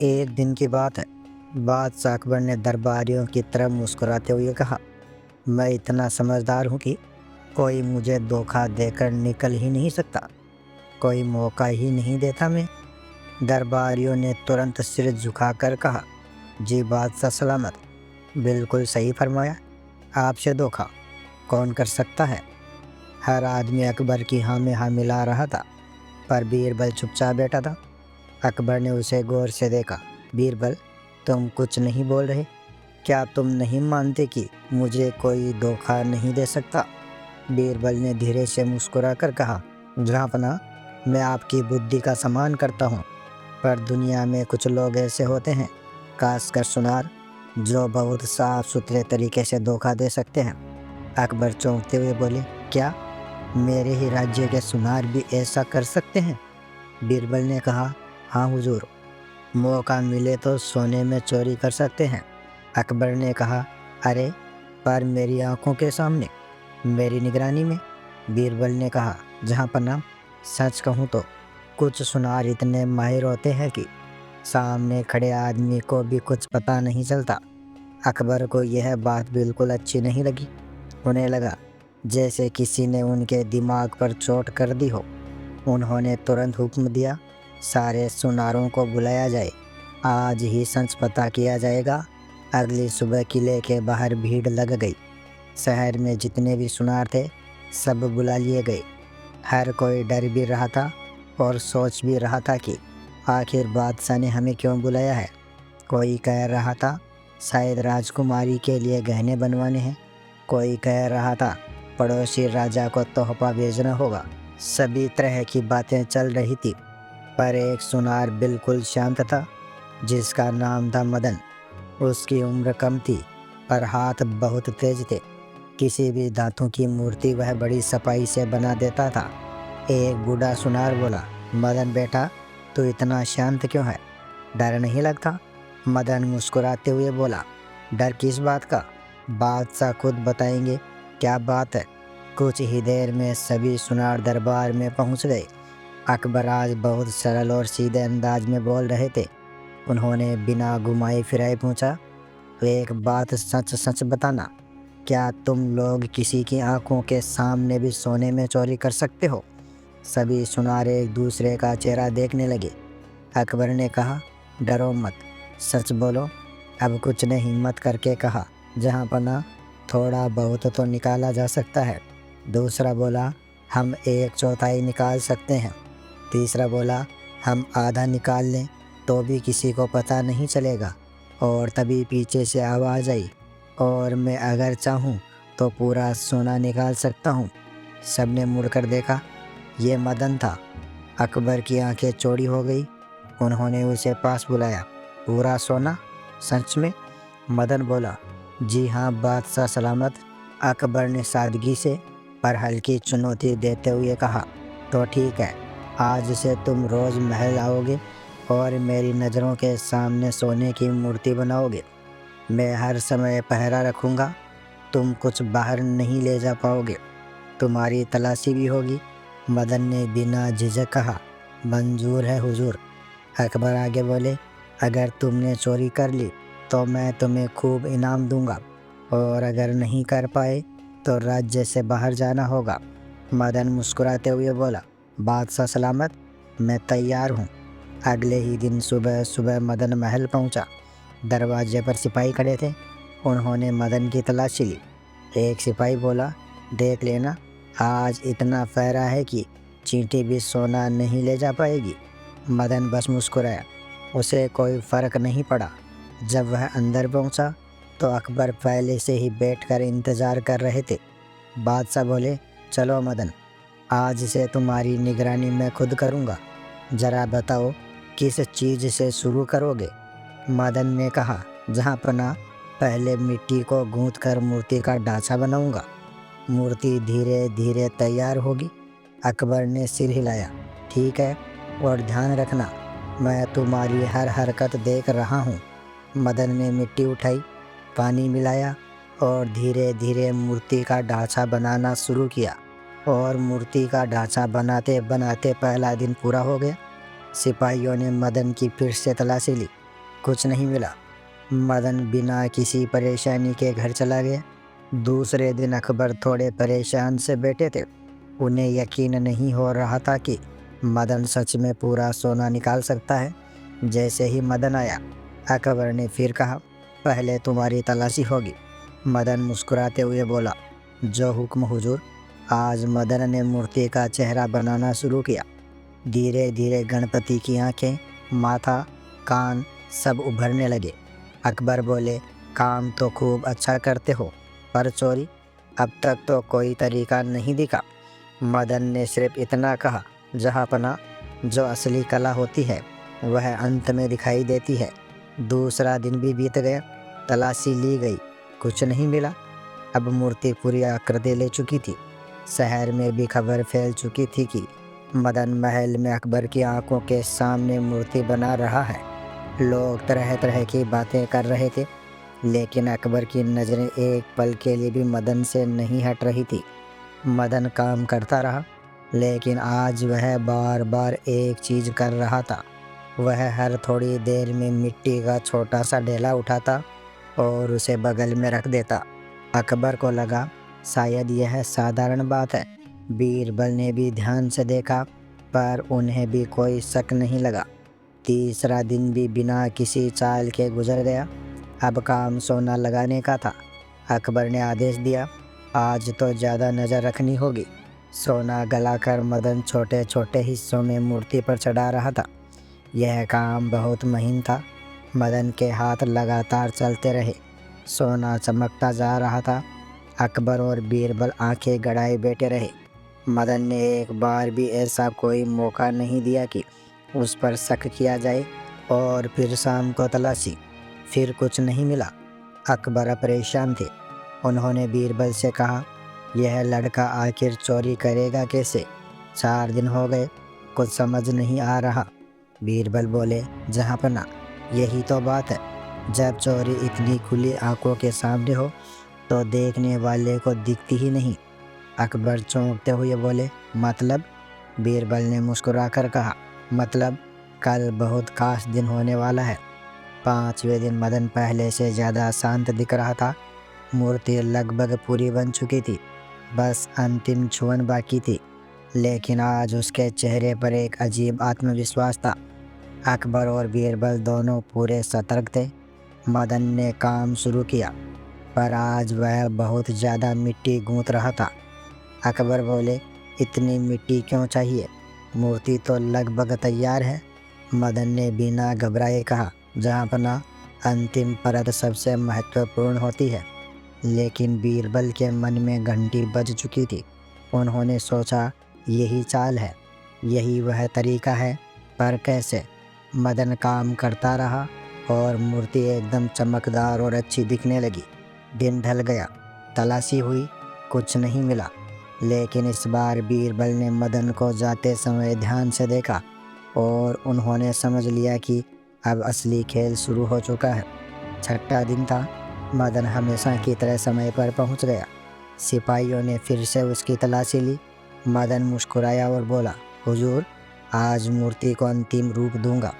एक दिन की बात है। बादशाह अकबर ने दरबारियों की तरफ मुस्कुराते हुए कहा, मैं इतना समझदार हूँ कि कोई मुझे धोखा देकर निकल ही नहीं सकता, कोई मौका ही नहीं देता। मैं दरबारियों ने तुरंत सिर झुकाकर कहा, जी बादशाह सलामत, बिल्कुल सही फरमाया। आपसे धोखा कौन कर सकता है? हर आदमी अकबर की हाँ में हाँ मिला रहा था, पर बीरबल चुपचाप बैठा था। अकबर ने उसे गौर से देखा। बीरबल, तुम कुछ नहीं बोल रहे? क्या तुम नहीं मानते कि मुझे कोई धोखा नहीं दे सकता? बीरबल ने धीरे से मुस्कुरा कर कहा, जहाँपना, मैं आपकी बुद्धि का सम्मान करता हूँ, पर दुनिया में कुछ लोग ऐसे होते हैं, खासकर सुनार, जो बहुत साफ सुथरे तरीके से धोखा दे सकते हैं। अकबर चौंकते हुए बोले, क्या मेरे ही राज्य के सुनार भी ऐसा कर सकते हैं? बीरबल ने कहा, हाँ हुजूर, मौका मिले तो सोने में चोरी कर सकते हैं। अकबर ने कहा, अरे पर मेरी आंखों के सामने, मेरी निगरानी में। बीरबल ने कहा, जहाँ पन्ना, सच कहूँ तो कुछ सुनार इतने माहिर होते हैं कि सामने खड़े आदमी को भी कुछ पता नहीं चलता। अकबर को यह बात बिल्कुल अच्छी नहीं लगी। उन्हें लगा जैसे किसी ने उनके दिमाग पर चोट कर दी हो। उन्होंने तुरंत हुक्म दिया, सारे सुनारों को बुलाया जाए, आज ही सच पता किया जाएगा। अगली सुबह किले के बाहर भीड़ लग गई। शहर में जितने भी सुनार थे, सब बुला लिए गए। हर कोई डर भी रहा था और सोच भी रहा था कि आखिर बादशाह ने हमें क्यों बुलाया है। कोई कह रहा था शायद राजकुमारी के लिए गहने बनवाने हैं, कोई कह रहा था पड़ोसी राजा को तोहफा भेजना होगा। सभी तरह की बातें चल रही थी, पर एक सुनार बिल्कुल शांत था, जिसका नाम था मदन। उसकी उम्र कम थी, पर हाथ बहुत तेज थे। किसी भी धातु की मूर्ति वह बड़ी सफाई से बना देता था। एक बूढ़ा सुनार बोला, मदन बेटा, तू इतना शांत क्यों है? डर नहीं लगता? मदन मुस्कुराते हुए बोला, डर किस बात का? बादशाह खुद बताएंगे क्या बात है। कुछ ही देर में सभी सुनार दरबार में पहुंच गए। अकबर आज बहुत सरल और सीधे अंदाज में बोल रहे थे। उन्होंने बिना घुमाए फिराए पूछा, एक बात सच सच बताना, क्या तुम लोग किसी की आंखों के सामने भी सोने में चोरी कर सकते हो? सभी सुनार एक दूसरे का चेहरा देखने लगे। अकबर ने कहा, डरो मत, सच बोलो। अब कुछ ने हिम्मत करके कहा, जहाँ पना, थोड़ा बहुत तो निकाला जा सकता है। दूसरा बोला, हम एक चौथाई निकाल सकते हैं। तीसरा बोला, हम आधा निकाल लें तो भी किसी को पता नहीं चलेगा। और तभी पीछे से आवाज़ आई, और मैं अगर चाहूँ तो पूरा सोना निकाल सकता हूँ। सबने मुड़कर देखा, ये मदन था। अकबर की आंखें चौड़ी हो गई। उन्होंने उसे पास बुलाया, पूरा सोना? सच में? मदन बोला, जी हाँ बादशाह सलामत। अकबर ने सादगी से पर हल्की चुनौती देते हुए कहा, तो ठीक है, आज से तुम रोज़ महल आओगे और मेरी नज़रों के सामने सोने की मूर्ति बनाओगे। मैं हर समय पहरा रखूँगा, तुम कुछ बाहर नहीं ले जा पाओगे, तुम्हारी तलाशी भी होगी। मदन ने बिना झिझक कहा, मंजूर है हुजूर। अकबर आगे बोले, अगर तुमने चोरी कर ली तो मैं तुम्हें खूब इनाम दूंगा, और अगर नहीं कर पाए तो राज्य से बाहर जाना होगा। मदन मुस्कुराते हुए बोला, बादशाह सलामत, मैं तैयार हूँ। अगले ही दिन सुबह सुबह मदन महल पहुँचा। दरवाजे पर सिपाही खड़े थे। उन्होंने मदन की तलाशी ली। एक सिपाही बोला, देख लेना, आज इतना फहरा है कि चींटी भी सोना नहीं ले जा पाएगी। मदन बस मुस्कुराया, उसे कोई फ़र्क नहीं पड़ा। जब वह अंदर पहुंचा तो अकबर पहले से ही बैठकर इंतज़ार कर रहे थे। बादशाह बोले, चलो मदन, आज से तुम्हारी निगरानी मैं खुद करूंगा। ज़रा बताओ किस चीज़ से शुरू करोगे? मदन ने कहा, जहाँ पना, पहले मिट्टी को गूंथ कर मूर्ति का ढांचा बनाऊंगा। मूर्ति धीरे धीरे तैयार होगी। अकबर ने सिर हिलाया, ठीक है, और ध्यान रखना, मैं तुम्हारी हर हरकत देख रहा हूँ। मदन ने मिट्टी उठाई, पानी मिलाया और धीरे धीरे मूर्ति का ढांचा बनाना शुरू किया। और मूर्ति का ढांचा बनाते बनाते पहला दिन पूरा हो गया। सिपाहियों ने मदन की फिर से तलाशी ली। कुछ नहीं मिला। मदन बिना किसी परेशानी के घर चला गया। दूसरे दिन अकबर थोड़े परेशान से बैठे थे। उन्हें यकीन नहीं हो रहा था कि मदन सच में पूरा सोना निकाल सकता है। जैसे ही मदन आया, अकबर ने फिर कहा, पहले तुम्हारी तलाशी होगी। मदन मुस्कुराते हुए बोला, जो हुक्म हुजूर। आज मदन ने मूर्ति का चेहरा बनाना शुरू किया। धीरे धीरे गणपति की आंखें, माथा, कान सब उभरने लगे। अकबर बोले, काम तो खूब अच्छा करते हो, पर चोरी अब तक तो कोई तरीका नहीं दिखा। मदन ने सिर्फ इतना कहा, जहाँपना, जो असली कला होती है वह अंत में दिखाई देती है। दूसरा दिन भी बीत गया। तलाशी ली गई, कुछ नहीं मिला। अब मूर्ति पूरी आकृति ले चुकी थी। शहर में भी खबर फैल चुकी थी कि मदन महल में अकबर की आंखों के सामने मूर्ति बना रहा है। लोग तरह तरह की बातें कर रहे थे, लेकिन अकबर की नज़रें एक पल के लिए भी मदन से नहीं हट रही थी। मदन काम करता रहा, लेकिन आज वह बार बार एक चीज़ कर रहा था। वह हर थोड़ी देर में मिट्टी का छोटा सा ढेला उठाता और उसे बगल में रख देता। अकबर को लगा शायद यह साधारण बात है। बीरबल ने भी ध्यान से देखा, पर उन्हें भी कोई शक नहीं लगा। तीसरा दिन भी बिना किसी चाल के गुजर गया। अब काम सोना लगाने का था। अकबर ने आदेश दिया, आज तो ज़्यादा नज़र रखनी होगी। सोना गलाकर मदन छोटे छोटे हिस्सों में मूर्ति पर चढ़ा रहा था। यह काम बहुत महीन था। मदन के हाथ लगातार चलते रहे। सोना चमकता जा रहा था। अकबर और बीरबल आंखें गड़ाए बैठे रहे। मदन ने एक बार भी ऐसा कोई मौका नहीं दिया कि उस पर शक किया जाए। और फिर शाम को तलाशी, फिर कुछ नहीं मिला। अकबर परेशान थे। उन्होंने बीरबल से कहा, यह लड़का आखिर चोरी करेगा कैसे? 4 दिन हो गए, कुछ समझ नहीं आ रहा। बीरबल बोले, जहाँपना, यही तो बात है। जब चोरी इतनी खुली आंखों के सामने हो तो देखने वाले को दिखती ही नहीं। अकबर चौंकते हुए बोले, मतलब? बीरबल ने मुस्कुराकर कहा, मतलब कल बहुत खास दिन होने वाला है। 5वें दिन मदन पहले से ज़्यादा शांत दिख रहा था। मूर्ति लगभग पूरी बन चुकी थी, बस अंतिम छुअन बाकी थी। लेकिन आज उसके चेहरे पर एक अजीब आत्मविश्वास था। अकबर और बीरबल दोनों पूरे सतर्क थे। मदन ने काम शुरू किया, पर आज वह बहुत ज़्यादा मिट्टी गूंथ रहा था। अकबर बोले, इतनी मिट्टी क्यों चाहिए? मूर्ति तो लगभग तैयार है। मदन ने बिना घबराए कहा, जहाँपना, अंतिम परत सबसे महत्वपूर्ण होती है। लेकिन बीरबल के मन में घंटी बज चुकी थी। उन्होंने सोचा, यही चाल है, यही वह तरीका है, पर कैसे? मदन काम करता रहा और मूर्ति एकदम चमकदार और अच्छी दिखने लगी। दिन ढल गया, तलाशी हुई, कुछ नहीं मिला। लेकिन इस बार बीरबल ने मदन को जाते समय ध्यान से देखा और उन्होंने समझ लिया कि अब असली खेल शुरू हो चुका है। 6ठा दिन था। मदन हमेशा की तरह समय पर पहुंच गया। सिपाहियों ने फिर से उसकी तलाशी ली। मदन मुस्कुराया और बोला, हुजूर, आज मूर्ति को अंतिम रूप दूंगा।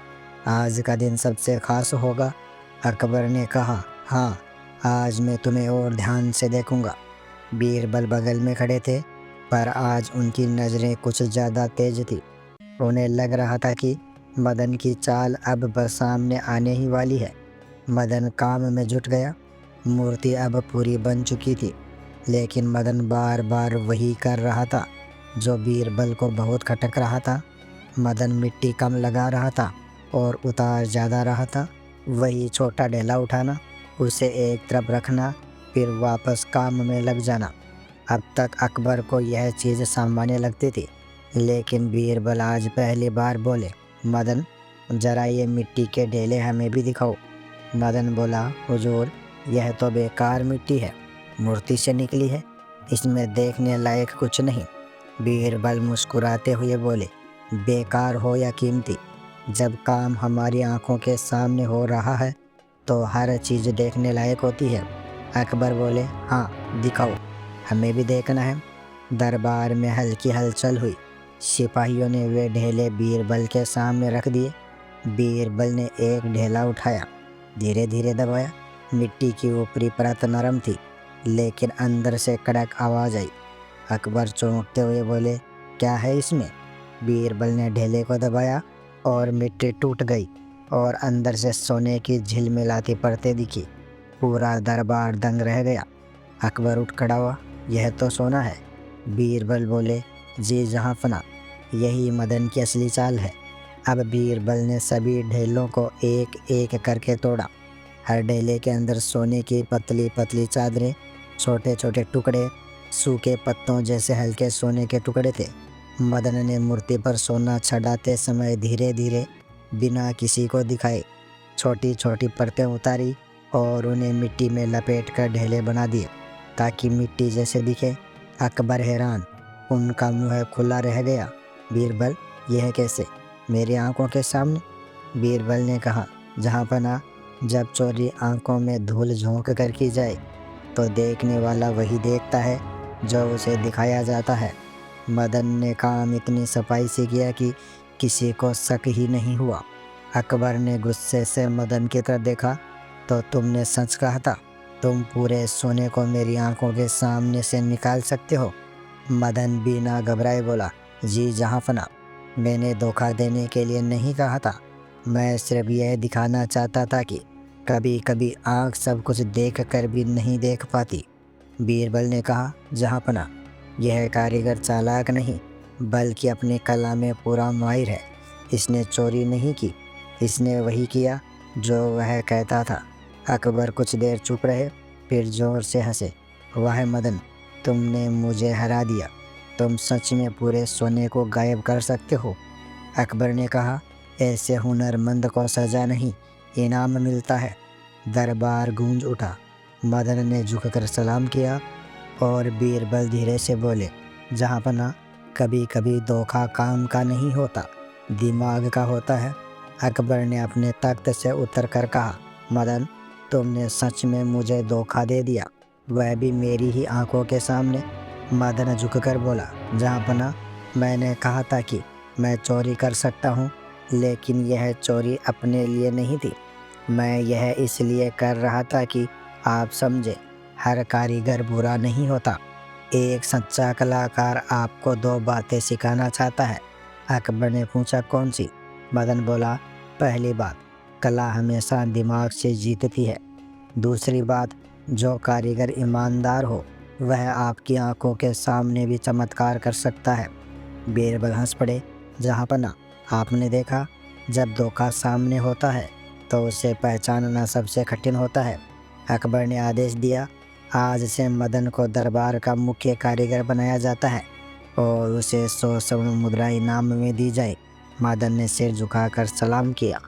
आज का दिन सबसे खास होगा। अकबर ने कहा, हाँ, आज मैं तुम्हें और ध्यान से देखूंगा। बीरबल बगल में खड़े थे, पर आज उनकी नज़रें कुछ ज़्यादा तेज थी। उन्हें लग रहा था कि मदन की चाल अब बस सामने आने ही वाली है। मदन काम में जुट गया। मूर्ति अब पूरी बन चुकी थी, लेकिन मदन बार बार वही कर रहा था जो बीरबल को बहुत खटक रहा था। मदन मिट्टी कम लगा रहा था और उतार ज़्यादा रहा था। वही छोटा ढेला उठाना, उसे एक तरफ रखना, फिर वापस काम में लग जाना। अब तक अकबर को यह चीज़ सामान्य लगती थी, लेकिन बीरबल आज पहली बार बोले, मदन, ज़रा ये मिट्टी के ढेले हमें भी दिखाओ। मदन बोला, हुजूर, यह तो बेकार मिट्टी है, मूर्ति से निकली है, इसमें देखने लायक कुछ नहीं। बीरबल मुस्कुराते हुए बोले, बेकार हो या कीमती, जब काम हमारी आंखों के सामने हो रहा है तो हर चीज़ देखने लायक होती है। अकबर बोले, हाँ, दिखाओ, हमें भी देखना है। दरबार में हल्की हलचल हुई। सिपाहियों ने वे ढेले बीरबल के सामने रख दिए। बीरबल ने एक ढेला उठाया, धीरे धीरे दबाया। मिट्टी की ऊपरी परत नरम थी, लेकिन अंदर से कड़क आवाज आई। अकबर चौंकते हुए बोले, क्या है इसमें? बीरबल ने ढेले को दबाया और मिट्टी टूट गई और अंदर से सोने की झिलमिलाती परतें दिखी। पूरा दरबार दंग रह गया। अकबर उठ खड़ा हुआ, यह तो सोना है। बीरबल बोले, जी जहाँपनाह, यही मदन की असली चाल है। अब बीरबल ने सभी ढेलों को एक एक करके तोड़ा। हर ढेले के अंदर सोने की पतली पतली चादरें, छोटे छोटे टुकड़े, सूखे पत्तों जैसे हल्के सोने के टुकड़े थे। मदन ने मूर्ति पर सोना चढ़ाते समय धीरे धीरे, बिना किसी को दिखाए, छोटी छोटी परतें उतारी और उन्हें मिट्टी में लपेट कर ढेले बना दिए, ताकि मिट्टी जैसे दिखे। अकबर हैरान, उनका मुंह खुला रह गया। बीरबल, यह कैसे, मेरी आंखों के सामने? बीरबल ने कहा, जहाँपनाह, जब चोरी आंखों में धूल झोंक कर की जाए तो देखने वाला वही देखता है जो उसे दिखाया जाता है। मदन ने काम इतनी सफाई से किया कि किसी को शक ही नहीं हुआ। अकबर ने गुस्से से मदन की तरफ देखा, तो तुमने सच कहा था? तुम पूरे सोने को मेरी आंखों के सामने से निकाल सकते हो? मदन बिना घबराए बोला, जी जहाँपनाह, मैंने धोखा देने के लिए नहीं कहा था। मैं सिर्फ यह दिखाना चाहता था कि कभी कभी आँख सब कुछ देख कर भी नहीं देख पाती। बीरबल ने कहा, जहाँपनाह, यह कारीगर चालाक नहीं, बल्कि अपनी कला में पूरा माहिर है। इसने चोरी नहीं की, इसने वही किया जो वह कहता था। अकबर कुछ देर चुप रहे, फिर जोर से हंसे, वाह मदन, तुमने मुझे हरा दिया। तुम सच में पूरे सोने को गायब कर सकते हो। अकबर ने कहा, ऐसे हुनरमंद को सजा नहीं, इनाम मिलता है। दरबार गूंज उठा। मदन ने झुककर सलाम किया और बीरबल धीरे से बोले, जहाँपनाह, कभी कभी धोखा काम का नहीं होता, दिमाग का होता है। अकबर ने अपने तख्त से उतर कर कहा, मदन, तुमने सच में मुझे धोखा दे दिया, वह भी मेरी ही आंखों के सामने। मदन झुककर बोला, जहाँपनाह, मैंने कहा था कि मैं चोरी कर सकता हूँ, लेकिन यह चोरी अपने लिए नहीं थी। मैं यह इसलिए कर रहा था कि आप समझे, हर कारीगर बुरा नहीं होता। एक सच्चा कलाकार आपको दो बातें सिखाना चाहता है। अकबर ने पूछा, कौन सी? मदन बोला, पहली बात, कला हमेशा दिमाग से जीतती है। दूसरी बात, जो कारीगर ईमानदार हो वह आपकी आंखों के सामने भी चमत्कार कर सकता है। बीरबल हंस पड़े, जहाँपनाह, आपने देखा, जब धोखा सामने होता है तो उसे पहचानना सबसे कठिन होता है। अकबर ने आदेश दिया, आज से मदन को दरबार का मुख्य कारीगर बनाया जाता है और उसे 100 स्वर्ण मुद्रा इनाम में दी जाए। मदन ने सिर झुकाकर सलाम किया।